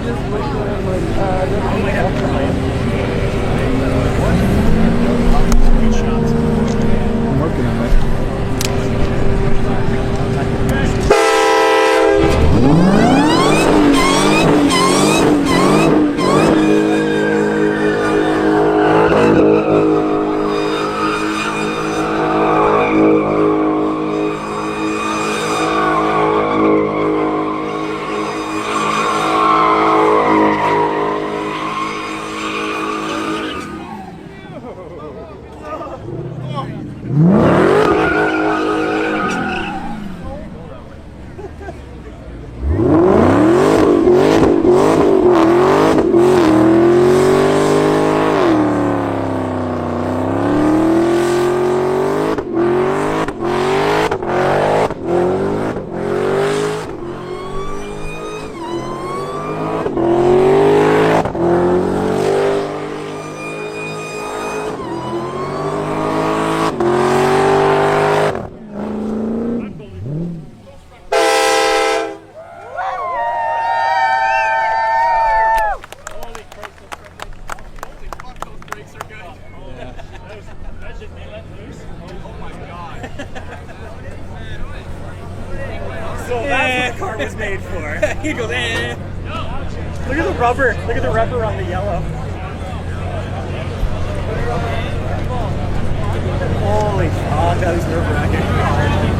Good shots. I'm working on it. So that's what the car was made for. He goes, eh. Look at the rubber. Look at the rubber on the yellow. Holy fuck, that was nerve-wracking.